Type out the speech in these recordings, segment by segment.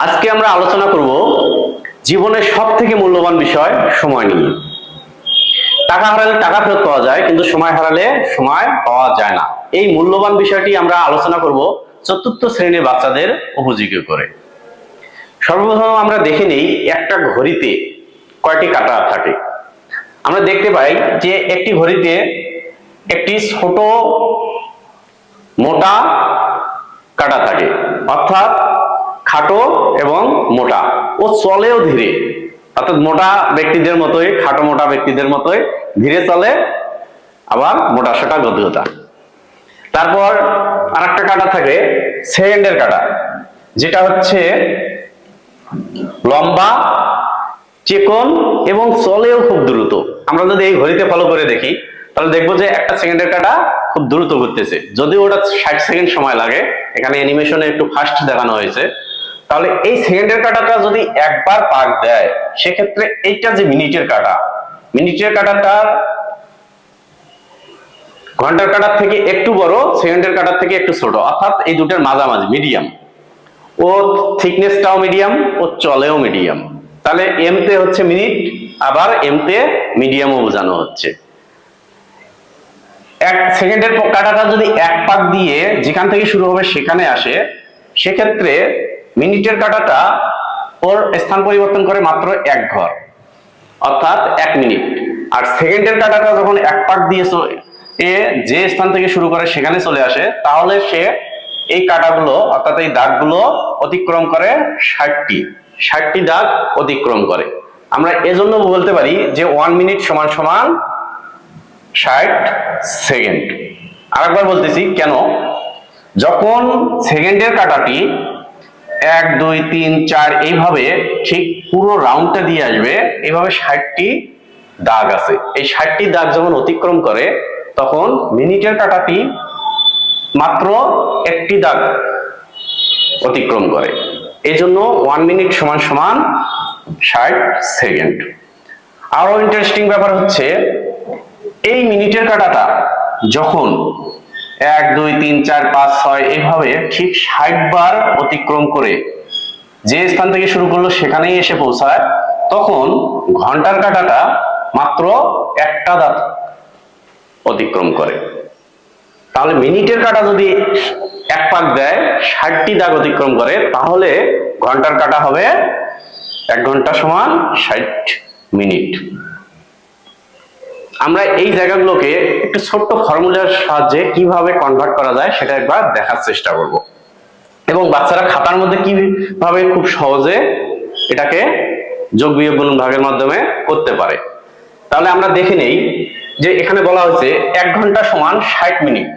আজকে আমরা আলোচনা করব জীবনের সবথেকে মূল্যবান বিষয় সময় নিয়ে। টাকা হারালে টাকা ফেরত পাওয়া যায়, কিন্তু সময় হারালে সময় পাওয়া যায় না। এই মূল্যবান বিষয়টি আমরা আলোচনা করব চতুর্থ শ্রেণীর বাচ্চাদের উপযোগী করে। সর্বপ্রথম আমরা দেখে নেই একটা ঘড়িতে কয়টি কাঁটা থাকে। আমরা দেখতে পাই যে একটি ঘড়িতে একটি ছোট মোটা কাঁটা থাকে, অর্থাৎ খাটো এবং মোটা। ও চলেও ধীরে, অর্থাৎ মোটা ব্যক্তিদের মতোই, খাটো মোটা ব্যক্তিদের মতোই ধীরে চলে, আবার মোটা সোটা গতিকতা। তারপর আরেকটা কাঁটা থাকে সেকেন্ডের কাঁটা, যেটা হচ্ছে লম্বা, চিকন এবং চলেও খুব দ্রুত। আমরা যদি এই ঘড়িতে ফলো করে দেখি তাহলে দেখবো যে একটা সেকেন্ডের কাঁটা খুব দ্রুত ঘুরতেছে, যদিও ওটা 60 সেকেন্ড সময় লাগে। এখানে অ্যানিমেশনে একটু ফাস্ট দেখানো হয়েছে। তাহলে এই সেকেন্ডের কাঁটাটা যদি একবার পাক দেয়, সেক্ষেত্রে এইটা যে মিনিটের কাঁটা, মিনিটের কাঁটাটা ঘন্টার কাঁটার থেকে একটু বড়, সেকেন্ডের কাঁটার থেকে একটু ছোট, অর্থাৎ এই দুটোর মাঝামাঝি, মিডিয়াম। ও থিকনেসটাও মিডিয়াম, ও চলেও মিডিয়াম। তাহলে এমতে হচ্ছে মিনিট, আবার এমতে মিডিয়ামও বোঝানো হচ্ছে। এক সেকেন্ডের কাঁটাটা যদি এক পাক দিয়ে যেখান থেকে শুরু হবে সেখানে আসে, সেক্ষেত্রে মিনিটের কাঁটাটা ওর স্থান পরিবর্তন করে মাত্র এক ঘর, অর্থাৎ 1 মিনিট। আর সেকেন্ডের কাঁটাটা যখন এক পাক দিয়ে যে স্থান থেকে শুরু করে সেখানে চলে আসে, তাহলে সে এই কাঁটাগুলো অর্থাৎ এই দাগগুলো অতিক্রম করে 60টি দাগ অতিক্রম করে। আমরা এজন্য বলতে পারি যে 1 মিনিট সমান সমান 60 সেকেন্ড। আরেকবার বলতেছি কেন। যখন সেকেন্ডের কাঁটাটি 1 2 3 4 এইভাবে ঠিক পুরো রাউন্ডটা দিয়ে আসবে, এইভাবে 60টি দাগ আছে। এই 60টি দাগ যখন অতিক্রম করে, তখন মিনিটের কাঁটাটি মাত্র একটি দাগ অতিক্রম করে। এই জন্য 1 মিনিট সমান সমান 60 সেকেন্ড। আরো ইন্টারেস্টিং ব্যাপার হচ্ছে, এই মিনিটের কাঁটাটা যখন 1 2 3 4 5 6 এইভাবে ঠিক 60 বার অতিক্রম করে যে স্থান থেকে শুরু করলো সেখানেই এসে পৌঁছায়, তখন ঘন্টার কাঁটাটা মাত্র একটা দাগ অতিক্রম করে। তাহলে মিনিটের কাঁটা যদি এক পাক দেয়, 60টি দাগ অতিক্রম করে, তাহলে ঘন্টার কাঁটা হবে 1 ঘন্টা সমান 60 মিনিট। আমরা এই জায়গাগুলোকে একটু ছোট্ট ফর্মুলার সাহায্যে কিভাবে কনভার্ট করা যায় সেটা একবার দেখার চেষ্টা করব, এবং বাচ্চারা খাতার মধ্যে কিভাবে খুব সহজে এটাকে যোগ বিয়োগ গুণন ভাগের মাধ্যমে করতে পারে। তাহলে আমরা দেখে নেই যে এখানে বলা হয়েছে 1 ঘন্টা সমান 60 মিনিট।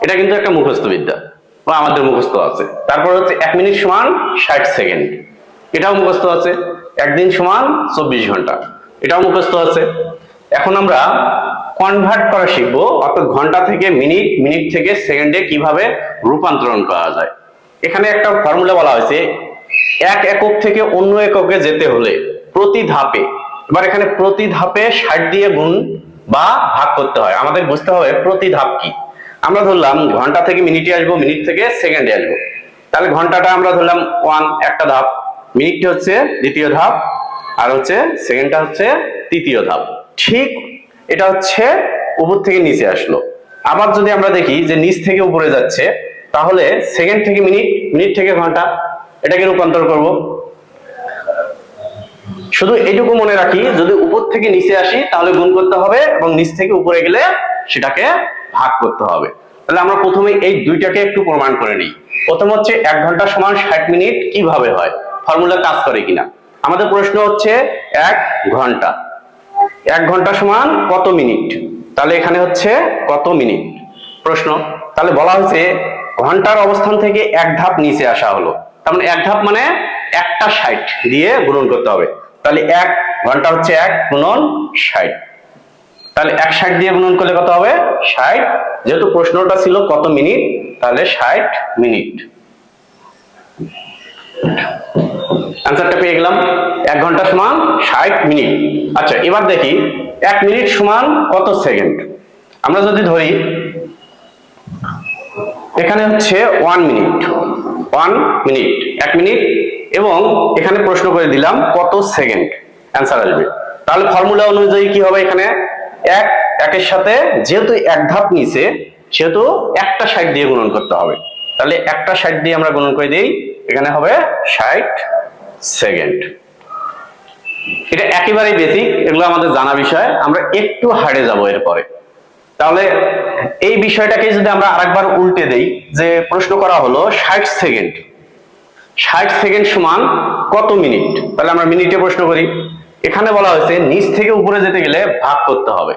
এটা কিন্তু একটা মুখস্থ বিদ্যা, বা আমাদের মুখস্থ আছে। তারপর হচ্ছে 1 মিনিট সমান 60 সেকেন্ড, এটাও মুখস্থ আছে। একদিন সমান 24 ঘন্টা, এটাও মুখস্থ আছে। এখন আমরা কনভার্ট করা শিখবো, অর্থাৎ ঘন্টা থেকে মিনিট, মিনিট থেকে সেকেন্ডে কিভাবে রূপান্তরণ করা যায়। এখানে একটা ফর্মুলা বলা হয়েছে, এক একক থেকে অন্য এককে যেতে হলে প্রতি ধাপে, এবার এখানে প্রতি ধাপে 60 দিয়ে গুণ বা ভাগ করতে হয়। আমাদের বুঝতে হবে প্রতি ধাপ কি। আমরা ধরলাম ঘন্টা থেকে মিনিটে আসবো, মিনিট থেকে সেকেন্ডে আসবো। তাহলে ঘন্টাটা আমরা ধরলাম 1 একটা ধাপ, মিনিটটা হচ্ছে দ্বিতীয় ধাপ, আর হচ্ছে সেকেন্ডটা হচ্ছে তৃতীয় ধাপ। ঠিক এটা হচ্ছে উপর থেকে নিচে আসলো। আবার যদি আমরা দেখি যে নিচ থেকে উপরে যাচ্ছে, তাহলে সেকেন্ড থেকে মিনিট, মিনিট থেকে ঘন্টা, এটাকে রূপান্তর করব। শুধু এইটুকু মনে রাখি, যদি উপর থেকে নিচে আসি তাহলে গুণ করতে হবে, এবং নিচ থেকে উপরে গেলে সেটাকে ভাগ করতে হবে। তাহলে আমরা প্রথমে এই দুইটাকে একটু প্রমাণ করে নিই। প্রথম হচ্ছে 1 ঘন্টা সমান 60 মিনিট কিভাবে হয়, ফর্মুলা কাজ করে কিনা। আমাদের প্রশ্ন হচ্ছে 1 ঘন্টা, 1 ঘন্টা সমান কত মিনিট, তাহলে এখানে হচ্ছে কত মিনিট প্রশ্ন। তাহলে বলা হয়েছে ঘন্টার অবস্থান থেকে 1 ধাপ নিচে আসা হলো, তার মানে 1 ধাপ মানে একটা 60 দিয়ে গুণন করতে হবে। তাহলে 1 ঘন্টা হচ্ছে 1 গুণন 60, তাহলে 160 দিয়ে গুণন করলে কত হবে 60। যেহেতু প্রশ্নটা ছিল কত মিনিট, তাহলে 60 মিনিট। অ্যান্সারটা পেয়ে গেলাম, 1 ঘন্টা সমান 60 মিনিট। আচ্ছা, এবার দেখি 1 মিনিট সমান কত সেকেন্ড। আমরা যদি ধরি এখানে হচ্ছে 1 মিনিট, মিনিট, 1 মিনিট, এবং এখানে প্রশ্ন করে দিলাম কত সেকেন্ড অ্যান্সার আসবে। তাহলে ফর্মুলা অনুযায়ী কি হবে, এখানে একের সাথে যেহেতু এক ধাপ নিচে সেহেতু একটা 60 দিয়ে গুণন করতে হবে। তাহলে একটা 60 দিয়ে আমরা গুণন করে দিই, এখানে হবে 60 সেকেন্ড। এটা একেবারেই বেসিক, এগুলো আমাদের জানা বিষয়, আমরা একটু হার্ডে যাব এরপরে। তাহলে এই বিষয়টাকে যদি আমরা আরেকবার উল্টে দেই, যে প্রশ্ন করা হলো 60 সেকেন্ড, 60 সেকেন্ড সমান কত মিনিট, তাহলে আমরা মিনিটে প্রশ্ন করি। এখানে বলা হয়েছে নিচ থেকে উপরে যেতে গেলে ভাগ করতে হবে,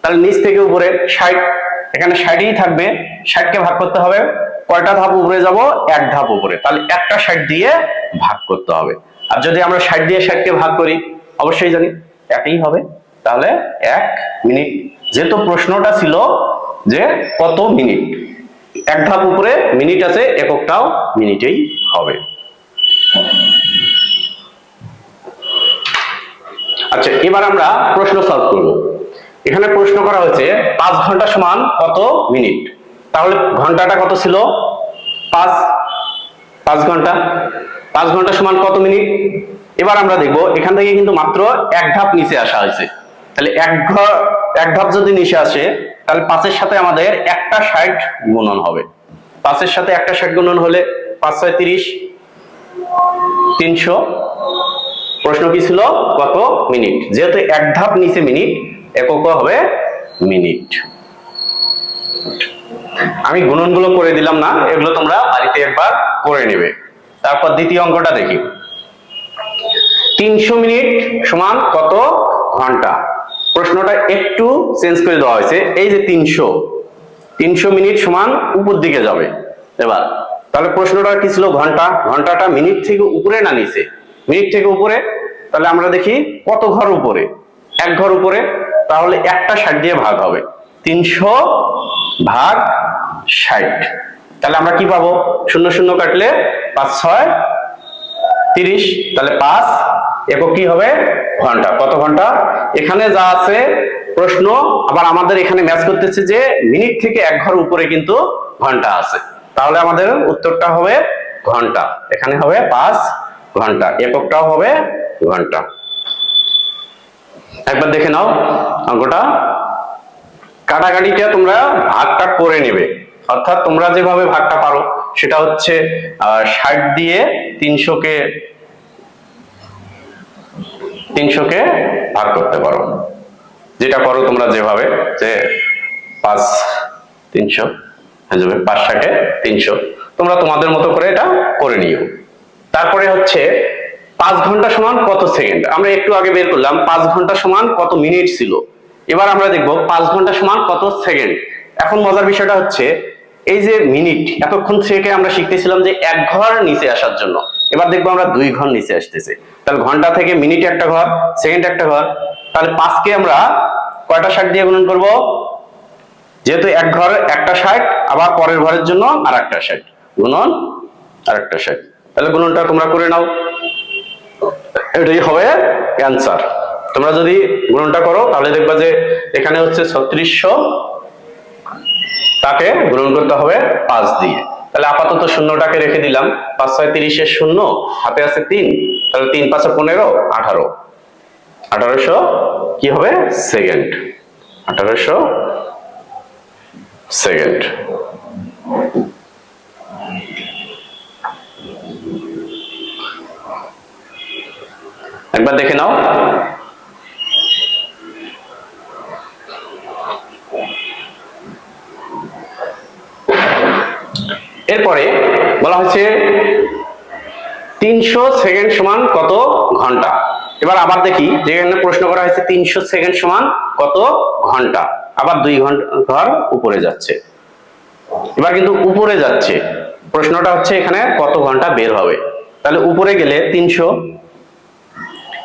তাহলে নিচ থেকে উপরে 60, এখানে 60ই থাকবে, 60কে ভাগ করতে হবে, কয়টা ধাপ উপরে যাব, এক ধাপ উপরে, তাহলে একটা 60 দিয়ে ভাগ করতে হবে। আর যদি আমরা 60 দিয়ে 60কে ভাগ করি, অবশ্যই জানি একই হবে, তাহলে 1 মিনিট। যেহেতু প্রশ্নটা ছিল যে কত মিনিট, এক ধাপ উপরে মিনিট আছে, এককটাও মিনিটেই হবে। আচ্ছা, এবার আমরা প্রশ্ন সলভ করব। এখানে প্রশ্ন করা হয়েছে 5 ঘন্টা সমান কত মিনিট, তাহলে ঘন্টাটা কত ছিল, 5 ঘন্টা, 5 ঘন্টা সমান কত মিনিট। এবার আমরা দেখব এখান থেকে কিন্তু মাত্র এক ধাপ নিচে আসা হয়েছে, তাহলে এক ধাপ যদি নিচে আসে, তাহলে 5-এর সাথে আমাদের একটা 60 গুণন হবে, 5-এর সাথে একটা 60 গুণন হলে 5 6 30, 300। প্রশ্ন কি ছিল, কত মিনিট, যেহেতু এক ধাপ নিচে মিনিট, একক হবে মিনিট। আমি গুণনগুলো করে দিলাম না, এগুলো তোমরা বাড়িতে একবার করে নেবে। তারপর দ্বিতীয় অঙ্কটা দেখি। 300 মিনিট সমান কত ঘন্টা, প্রশ্নটা একটু চেঞ্জ করে দেওয়া হয়েছে। এই যে 300 মিনিট সমান উপর দিকে যাবে এবার, তাহলে প্রশ্নটা কি ছিল, ঘন্টা, ঘন্টাটা মিনিট থেকে উপরে না নিচে, মিনিট থেকে উপরে, তাহলে আমরা দেখি কত ঘর উপরে, এক ঘর উপরে, তাহলে একটা 60 দিয়ে ভাগ হবে, 300 ভাগ 60, তাহলে আমরা কি পাবো, 0 0 কাটলে 5 6 30, তাহলে 5 একক কি হবে, ঘন্টা। কত ঘন্টা, এখানে যা আছে প্রশ্ন, আবার আমাদের এখানে ম্যাচ করতেছে যে মিনিট থেকে এক ঘর উপরে কিন্তু ঘন্টা আছে, তাহলে আমাদের উত্তরটা হবে ঘন্টা, এখানে হবে 5 ঘন্টা, এককটাও হবে ঘন্টা। একবার দেখে নাও অঙ্কটা, কাটাকাটিটা তোমরা ভাগটা করে নেবে, অর্থাৎ তোমরা যেভাবে ভাগটা পারো সেটা হচ্ছে 60 দিয়ে 300 কে ভাগ করতে পারো, যেটা করো তোমরা যেভাবে, যে 5 300 হয়ে যাবে, 5 7 300, তোমরা তোমাদের মতো করে এটা করে নিও। তারপরে হচ্ছে 5 ঘন্টা সমান কত সেকেন্ড, আমরা একটু আগে বের করলাম 5 ঘন্টা সমান কত মিনিট ছিল, এবার আমরা দেখব 5 ঘন্টা সমান কত সেকেন্ড। এখন মজার বিষয়টা হচ্ছে এই যে মিনিট, এতক্ষণ থেকে আমরা শিখতেছিলাম যে এক ঘর নিচে আসার জন্য, এবার দেখবো আমরা 2 ঘর নিচে আসতেছে, তাহলে ঘন্টা থেকে মিনিট একটা ঘর, সেকেন্ড একটা ঘর, তাহলে 5কে আমরা কয়টা 60 দিয়ে গুণন করব, যেহেতু এক ঘর একটা 60, আবার পরের ঘরের জন্য আর একটা 60 গুণন আর একটা 60, তাহলে গুণনটা তোমরা করে নাও, এটাই হবে অ্যান্সার। তোমরা যদি গুণনটা করো তাহলে দেখবা যে এখানে হচ্ছে 3600, তাকে গুণন করতে হবে 5 দিয়ে, তাহলে আপাতত শূন্যটাকে রেখে দিলাম, 5 6 30 এর শূন্য, হাতে আছে 3, তাহলে 3 5 15 18, 1800 কি হবে সেকেন্ড, 1800 সেকেন্ড। একবার দেখে নাও, এরপরে বলা হচ্ছে 300 সেকেন্ড সমান কত ঘন্টা। এবার আবার দেখি, যেখানে প্রশ্ন করা হয়েছে 300 সেকেন্ড সমান কত ঘন্টা, আবার 2 ঘর উপরে যাচ্ছে, এবার কিন্তু উপরে যাচ্ছে, প্রশ্নটা হচ্ছে এখানে কত ঘন্টা বের হবে, তাহলে উপরে গেলে 300,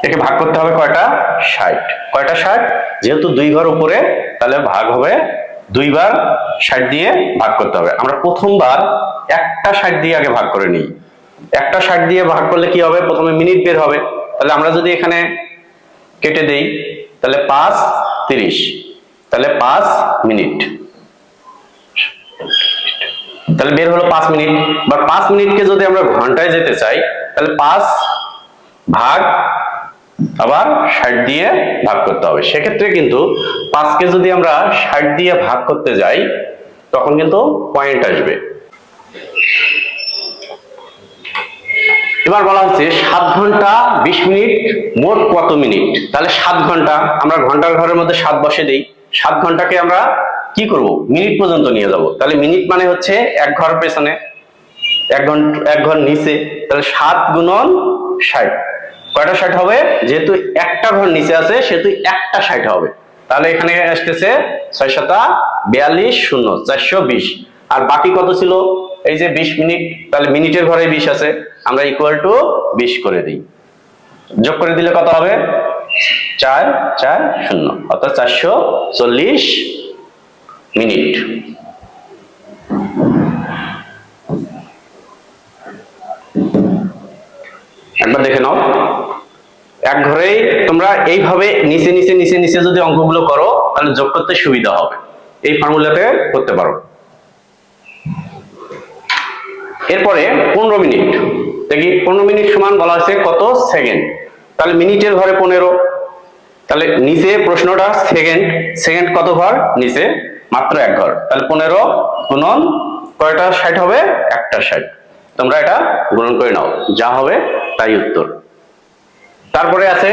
একে ভাগ করতে হবে কয়টা 60, কয়টা 60, যেহেতু 2 ঘর উপরে, তাহলে ভাগ হবে 2 বার 60 দিয়ে ভাগ করতে হবে। আমরা প্রথমবার একটা 60 দিয়ে আগে ভাগ করে নিই, একটা 60 দিয়ে ভাগ করলে কি হবে, প্রথমে মিনিট বের হবে, তাহলে আমরা যদি এখানে কেটে দেই, তাহলে 5 30, তাহলে 5 মিনিট, তাহলে বের হলো 5 মিনিট। বা 5 মিনিটকে যদি আমরা ঘন্টায় যেতে চাই তাহলে 5 ভাগ আবার 60 দিয়ে ভাগ করতে হবে। সেক্ষেত্রে কিন্তু 5কে যদি আমরা 60 দিয়ে ভাগ করতে যাই তখন কিন্তু পয়েন্ট আসবে। এবার বলা হচ্ছে 7 ঘন্টা 20 মিনিট মোট কত মিনিট। তাহলে 7 ঘন্টা, আমরা ঘন্টার ঘরের মধ্যে 7 বসে দেই। 7 ঘন্টাকে আমরা কি করব, মিনিট পর্যন্ত নিয়ে যাব। তাহলে মিনিট মানে হচ্ছে এক ঘর পেছনে, এক ঘর নিচে। তাহলে 7 গুণন 60, কয়টা 60 হবে? যেহেতু একটা ঘর নিচে আছে সেহেতু একটা 60 হবে। তাহলে এখানে আসতেছে 6 7 42 0 420। আর বাকি কত ছিল? এই যে 20 মিনিট, তাহলে মিনিটের ঘরে 20 আছে, আমরা ইকুয়াল টু 20 করে দিই। যোগ করে দিলে কত হবে? 4 4 0, অর্থাৎ 440 মিনিট। একবার দেখে নাও। এক ঘরেই তোমরা এইভাবে নিচে নিচে নিচে নিচে যদি অঙ্কগুলো করো তাহলে যোগ করতে সুবিধা হবে। এই ফর্মুলাতে করতে পারো। এরপরে 15 মিনিট দেখি। 15 মিনিট সমান বলা হয়েছে কত সেকেন্ড। তাহলে মিনিটের ঘরে 15, তাহলে নিচে প্রশ্নটা সেকেন্ড, সেকেন্ড কত ঘর? নিচে মাত্র এক ঘর। তাহলে 15 গুণন কয়টা 60 হবে? একটা 60। তোমরা এটা গুণন করে নাও, যা হবে তাই উত্তর। তারপরে আছে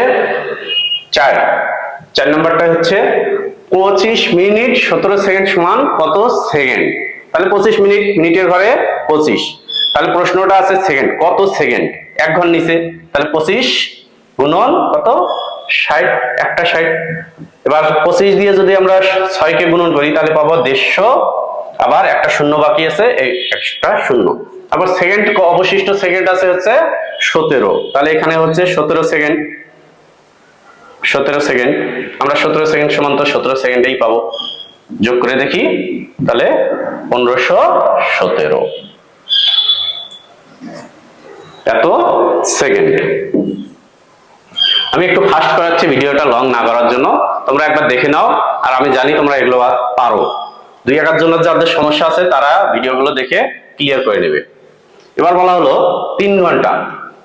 4 নম্বরটা হচ্ছে 25 মিনিট 17 সেকেন্ড সমান কত সেকেন্ড। তাহলে 25 মিনিট, মিনিটের ঘরে 25। তাহলে প্রশ্নটা আছে সেকেন্ড, কত সেকেন্ড? এক ঘর নিচে। তাহলে 25 গুণন কত 60, একটা 60। এবার 25 দিয়ে যদি আমরা 6 কে গুণন করি তাহলে পাবো 150। আবার একটা শূন্য বাকি আছে, এই একটা শূন্য। আবার সেকেন্ড, অবশিষ্ট সেকেন্ড আছে হচ্ছে 17। তাহলে এখানে হচ্ছে 17 সেকেন্ড, 17 সেকেন্ড। আমরা 17 সেকেন্ড সমান তো 17 সেকেন্ডেই পাবো। যোগ করে দেখি, তাহলে 1517 এত সেকেন্ড। আমি একটু ফাস্ট করাচ্ছি ভিডিওটা লং না করার জন্য, তোমরা একবার দেখে নাও। আর আমি জানি তোমরা এগুলো পারো। 2-1 জনের যাদের সমস্যা আছে তারা ভিডিওগুলো দেখে ক্লিয়ার করে নেবে। এবার বলা হলো 3 ঘন্টা।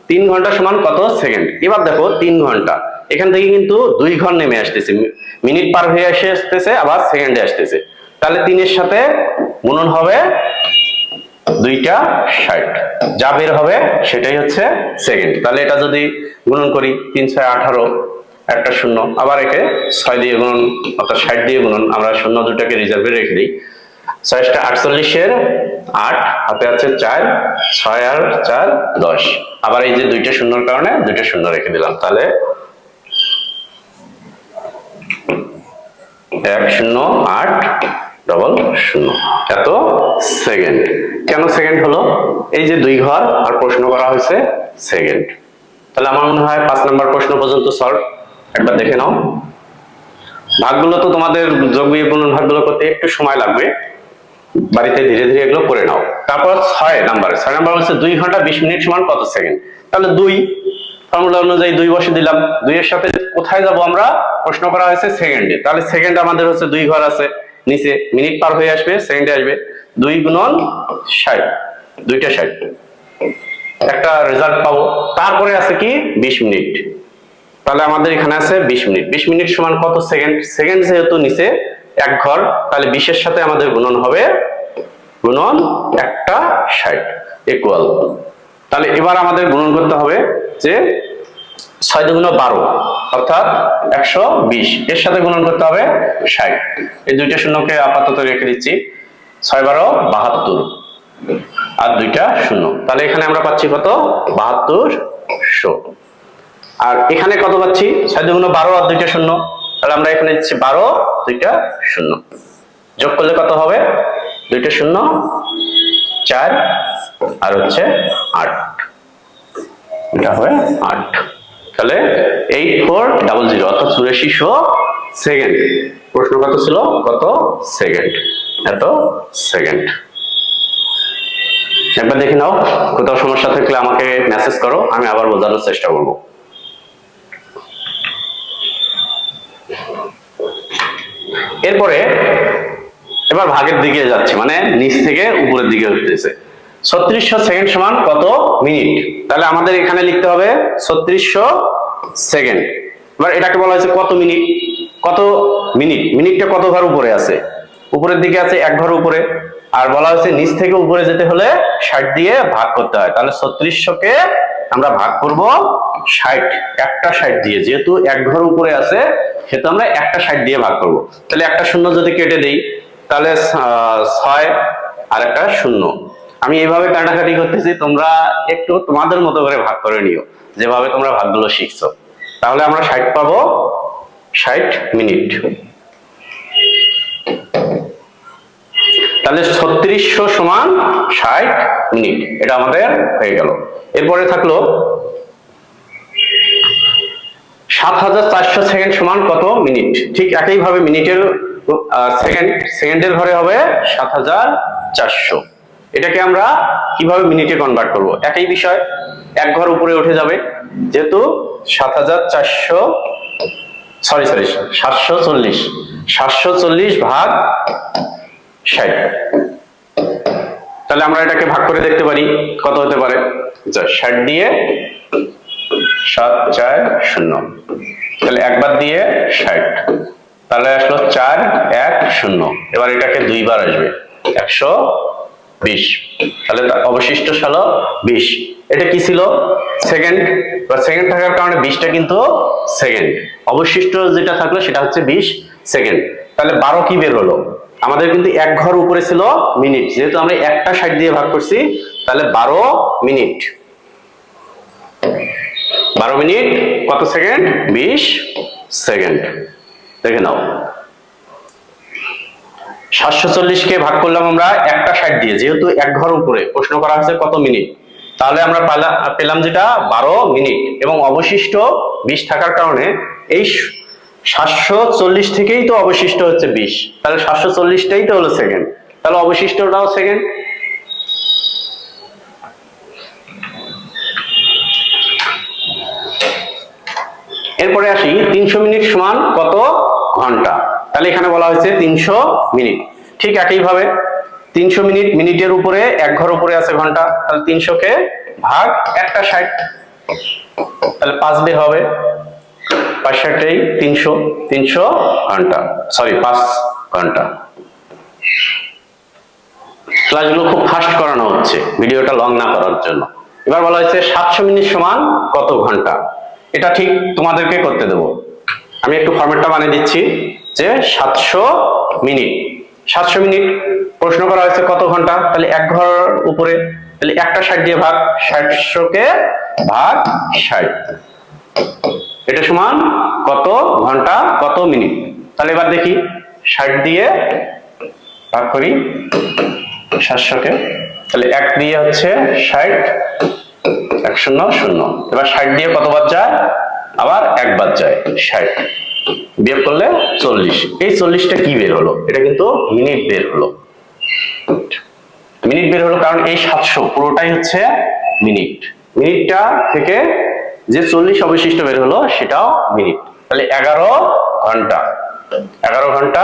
3 ঘন্টা সমান কত সেকেন্ড। এবার দেখো 3 ঘন্টা, এখান থেকে কিন্তু 2 ঘর নেমে আসতেছে, মিনিট পার হয়ে আসতেছে, আবার সেকেন্ডে আসতেছে। তাহলে 3 এর সাথে গুণন হবে 2টা 60, যা বের হবে সেটাই হচ্ছে সেকেন্ড। তাহলে এটা যদি গুণন করি 3 6 18, একটা শূন্য, আবার একে 6 দিয়ে গুণন, অর্থাৎ 60 দিয়ে গুণন, আমরা শূন্য দুটাকে রিজার্ভে রেখে দিই। 6 48 8, হাতে আছে 4, 6 আর 4 10। আবার এই যে 2টা শূন্যর কারণে 2টা শূন্য রেখে দিলাম। তাহলে 10800 এত সেকেন্ড। কেন সেকেন্ড হলো? এই যে 2 ঘর আর প্রশ্ন করা হয়েছে সেকেন্ড। তাহলে আমার মনে হয় 5 নম্বর প্রশ্ন পর্যন্ত সলভ। একবার দেখে নাও। ভাগগুলো তো তোমাদের যোগ বিয়োগ গুণন ভাগগুলো করতে একটু সময় লাগবে, বাড়িতে ধীরে ধীরে এগুলো করে নাও। তারপর 6 নাম্বার হচ্ছে 2 ঘন্টা 20 মিনিট সমান কত সেকেন্ড। তাহলে 2 ফর্মুলা অনুযায়ী 2 বসে দিলাম। 2 এর সাথে কোথায় যাব আমরা? প্রশ্ন করা হয়েছে সেকেন্ডে। তাহলে সেকেন্ড আমাদের হচ্ছে 2 ঘর আছে নিচে, মিনিট পার হয়ে আসবে, সেকেন্ডে আসবে। 2 গুণন 60, 2টা 60, একটা রেজাল্ট পাবো। তারপরে আছে কি 20 মিনিট। তাহলে আমাদের এখানে আছে 20 মিনিট। 20 মিনিট সমান কত সেকেন্ড। সেকেন্ড যেহেতু নিচে এক ঘর, তাহলে 20 এর সাথে আমাদের গুণন হবে, গুণন একটা 60 ইকুয়াল। তাহলে এবার আমাদের গুণন করতে হবে যে 6 × 12 অর্থাৎ 120, এর সাথে গুণন করতে হবে 60। এই 2টা শূন্যকে আপাতত রেখে দিচ্ছি। 6 12 72 আর 2টা শূন্য। তাহলে এখানে আমরা পাচ্ছি কত? 7200। আর এখানে কত পাচ্ছি? 6 × 12 আর 2টা শূন্য। তাহলে আমরা এখানে দিচ্ছি 12, 2টা শূন্য। যোগ করলে কত হবে? 2টা শূন্য 4 আর হচ্ছে 8, এটা হবে 8। তাহলে 8400 অর্থাৎ 8400 সেকেন্ড। প্রশ্ন কত ছিল? কত সেকেন্ড, এত সেকেন্ড। একবার দেখে নাও। কোথাও সমস্যা থাকলে আমাকে মেসেজ করো, আমি আবার বোঝানোর চেষ্টা করব। এরপরে এবার ভাগের দিকে যাচ্ছে, মানে নিচ থেকে উপরের দিকে উঠতেছে। 3600 সেকেন্ড সমান কত মিনিট? তাহলে আমাদের এখানে লিখতে হবে 3600 সেকেন্ড। এবার এটাকে বলা হয়েছে কত মিনিট, কত মিনিট, মিনিটটা কত ঘর উপরে আছে? উপরের দিকে আছে এক ঘর উপরে। আর বলা হয়েছে নিচ থেকে উপরে যেতে হলে 60 দিয়ে ভাগ করতে হয়। তাহলে 3600 কে আমরা ভাগ করব 60, একটা 60 দিয়ে, যেহেতু এক ঘর উপরে আছে সেহেতু আমরা একটা 60 দিয়ে ভাগ করব। তাহলে একটা শূন্য যদি কেটে দেই তাহলে 6 আর একটা শূন্য। আমি এইভাবে কাটাকাটি করতেছি, তোমরা একটু তোমাদের মতো করে ভাগ করে নিও, যেভাবে তোমরা ভাগগুলো শিখছো। তাহলে আমরা 60 পাবো, 60 মিনিট। তাহলে 3600 সমান 60 মিনিট, এটা আমাদের হয়ে গেল। এরপরে থাকলো 7400 সেকেন্ড সমান কত মিনিট? ঠিক একইভাবে মিনিটের সেকেন্ডের ঘরে হবে 7400। এটাকে আমরা কিভাবে মিনিটে কনভার্ট করব? একই বিষয়, এক ঘর উপরে উঠে যাবে, যেহেতু 740 ভাগ 60। তাহলে আমরা এটাকে ভাগ করে দেখতে পারি কত হতে পারে। 60 দিয়ে 740, তাহলে একবার দিয়ে 60, তাহলে আসলো 410। এবার এটাকে দুইবার আসবে 120, তাহলে অবশিষ্ট হলো 20। এটা কি ছিল? সেকেন্ড। বা সেকেন্ড থাকার কারণে 20টা কিন্তু সেকেন্ড, অবশিষ্ট যেটা থাকলো সেটা হচ্ছে 20 সেকেন্ড। তাহলে 12 কি বের হলো? আমাদের কিন্তু এক ঘর উপরে ছিল মিনিট, যেহেতু আমরা একটা 60 দিয়ে ভাগ করছি, তাহলে 12 মিনিট। 12 মিনিট কত সেকেন্ড? 20 সেকেন্ড। দেখে নাও, 740 কে ভাগ করলাম আমরা একটা 60 দিয়ে, যেহেতু এক ঘর উপরে প্রশ্ন করা হয়েছে কত মিনিট, তাহলে আমরা পেলাম যেটা 12 মিনিট, এবং অবশিষ্ট 20 থাকার কারণে এই 740 থেকেই তো অবশিষ্ট হচ্ছে 20, তাহলে 740টাই তো হলো সেকেন্ড, তাহলে অবশিষ্টটাও সেকেন্ড। এরপরে আসি 300 মিনিট সমান কত ঘন্টা? তাহলে এখানে বলা হয়েছে 300 মিনিট। ঠিক একইভাবে 300 মিনিট, মিনিটের উপরে এক ঘর উপরে আছে ঘন্টা, তাহলে 300 কে ভাগ একটা 60, তাহলে 5 বের হবে। 5 300, 300 ঘন্টা, সরি 5 ঘন্টা। ক্লাসগুলো খুব ফাস্ট করানো হচ্ছে ভিডিওটা লং না করার জন্য। এবার বলা হয়েছে 700 মিনিট সমান কত ঘন্টা? এটা ঠিক তোমাদেরকে করতে দেব। আমি একটু ফরম্যাটটা বানিয়ে দিচ্ছি যে 700 মিনিট, 700 মিনিট প্রশ্ন করা হয়েছে কত ঘন্টা? তাহলে এক ঘর উপরে, তাহলে একটা 60 দিয়ে ভাগ, 700 কে ভাগ 60, এটা সমান কত ঘন্টা কত মিনিট? তাহলে এবার দেখি 60 দিয়ে ভাগ করি 700 কে, তাহলে 1 দিয়ে হচ্ছে 60, 100 এবার 60 দিয়ে কতবার যায়? আবার একবার যায় 60, বিয়োগ করলে 40। এই 40টা কি বের হলো? এটা কিন্তু মিনিট বের হলো। মিনিট বের হলো কারণ এই 700 পুরোটাই হচ্ছে মিনিট, মিনিটটা থেকে যে 40 অবশিষ্ট বের হলো সেটাও মিনিট। তাহলে 11 ঘন্টা, 11 ঘন্টা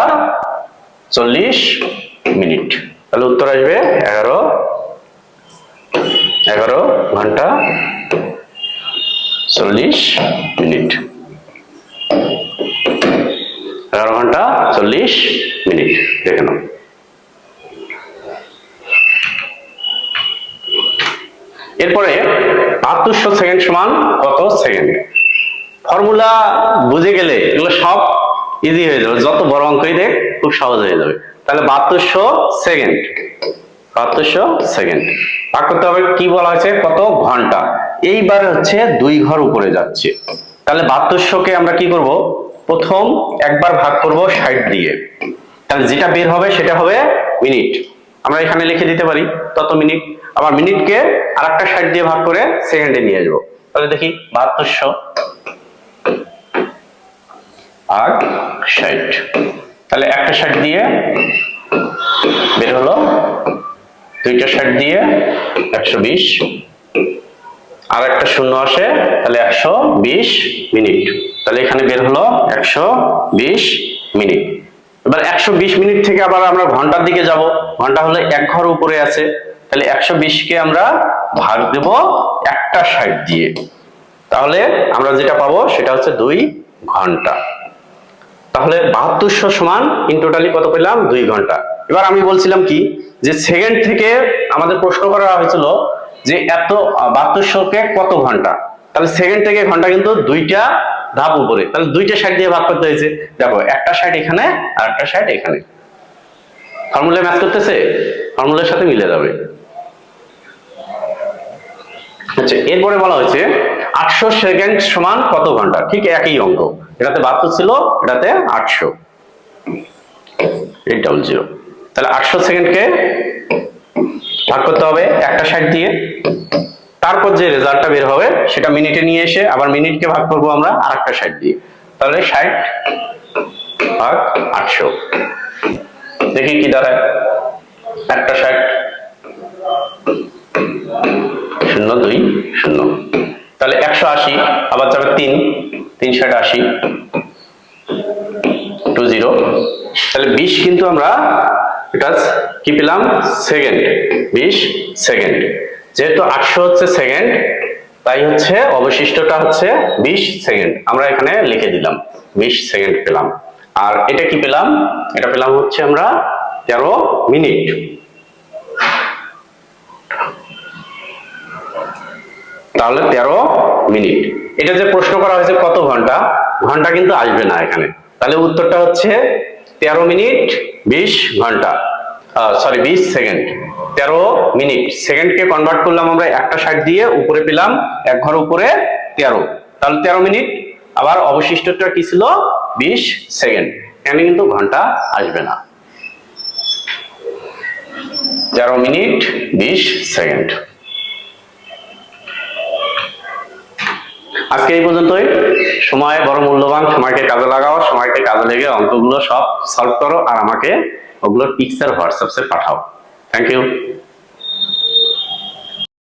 40 মিনিট। তাহলে উত্তর আসবে 11 ঘন্টা 40 মিনিট। 11 ঘন্টা 40 মিনিট। দেখে নাও। এরপরে 7200 সেকেন্ড সমান কত সেকেন্ড? ফর্মুলা বুঝে গেলে এগুলো সব ইজি হয়ে যাবে, যত বড় অঙ্কই দেখ খুব সহজ হয়ে যাবে। তাহলে 7200 সেকেন্ড, 7200 সেকেন্ড ভাগ করতে হবে, কি বলা হয়েছে কত ঘন্টা? এইবার হচ্ছে 2 ঘর উপরে যাচ্ছে, তাহলে 7200 কে আমরা কি করব? প্রথম একবার ভাগ করব 60 দিয়ে, তাহলে যেটা বের হবে সেটা হবে মিনিট। আমরা এখানে লিখে দিতে পারি তত মিনিট। আবার মিনিটকে আরেকটা 60 দিয়ে ভাগ করে সেকেন্ডে নিয়ে আসবো, তাহলে দেখি 7200 ভাগ 60, তাহলে একটা 60 দিয়ে বের হলো, দুইটা 60 দিয়ে 120, আর একটা শূন্য আসে, তাহলে 120 মিনিট। তাহলে এখানে বের হলো 120 মিনিট। এবার 120 মিনিট থেকে আবার আমরা ঘন্টার দিকে যাব। ঘন্টা হলো এক ঘর উপরে আছে, তাহলে 120 কে আমরা ভাগ দেব একটা 60 দিয়ে, তাহলে আমরা যেটা পাবো সেটা হচ্ছে 2 ঘন্টা। তাহলে 7200 সমান ইন টোটালি কত পেলাম? 2 ঘন্টা। এবার আমি বলছিলাম কি যে সেকেন্ড থেকে আমাদের প্রশ্ন করা হয়েছিল যে এত 7200 কে কত ঘন্টা, তাহলে সেকেন্ড থেকে ঘন্টা কিন্তু দুইটা ধাপ উপরে, তাহলে দুইটা 60 দিয়ে ভাগ করতে হয়েছে। দেখো একটা 60 এখানে আর একটা 60 এখানে, ফর্মুলা ম্যাচ করতেছে, ফর্মুলার সাথে মিলে যাবে। আচ্ছা, এরপরে বলা হয়েছে 800 সেকেন্ড সমান কত ঘন্টা, ঠিক একই অঙ্ক, এটাতে 72 ছিল, এটাতে 800, 800। তাহলে 800 সেকেন্ডকে ভাগ করতে হবে একটা 60 দিয়ে, তারপর যে রেজাল্টটা বের হবে সেটা মিনিটে নিয়ে এসে আবার মিনিটকে ভাগ করবো আমরা আরেকটা 60 দিয়ে, তাহলে 60 ভাগ 800, দেখি কি দাঁড়ায়। একটা 60, 0 2 0, তাহলে 180, আবার যাবে 3 3 60 80, 20, তাহলে 20 কিন্তু আমরা এটা কি পেলাম? Second, 20 second. যেহেতু 800 হচ্ছে সেকেন্ড, তাই হচ্ছে অবশিষ্টটা হচ্ছে 20 সেকেন্ড, আমরা এখানে লিখে দিলাম 20 সেকেন্ড পেলাম। আর এটা কি পেলাম? এটা পেলাম হচ্ছে আমরা 13 মিনিট। তাহলে 13 মিনিট। এটা যে প্রশ্ন করা হয়েছে কত ঘন্টা, ঘন্টা কিন্তু আসবে না এখানে, তাহলে উত্তরটা হচ্ছে 13 মিনিট 20 ঘন্টা, সরি 20 সেকেন্ড। 13 মিনিট, সেকেন্ডকে কনভার্ট করলাম আমরা একটা 60 দিয়ে, উপরে পেলাম এক ঘর উপরে 13, তাহলে 13 মিনিট। আবার অবশিষ্টটা কি ছিল? 20 সেকেন্ড, এখানে কিন্তু ঘন্টা আসবে না। 13 মিনিট 20 সেকেন্ড। আজকে এই পর্যন্তই। সময় বড় মূল্যবান, সময়কে কাজে লাগাও, সময়কে কাজে লেগে অঙ্কগুলো সব সলভ করো আর আমাকে ওগুলোর পিকচার হোয়াটসঅ্যাপে পাঠাও। Thank you.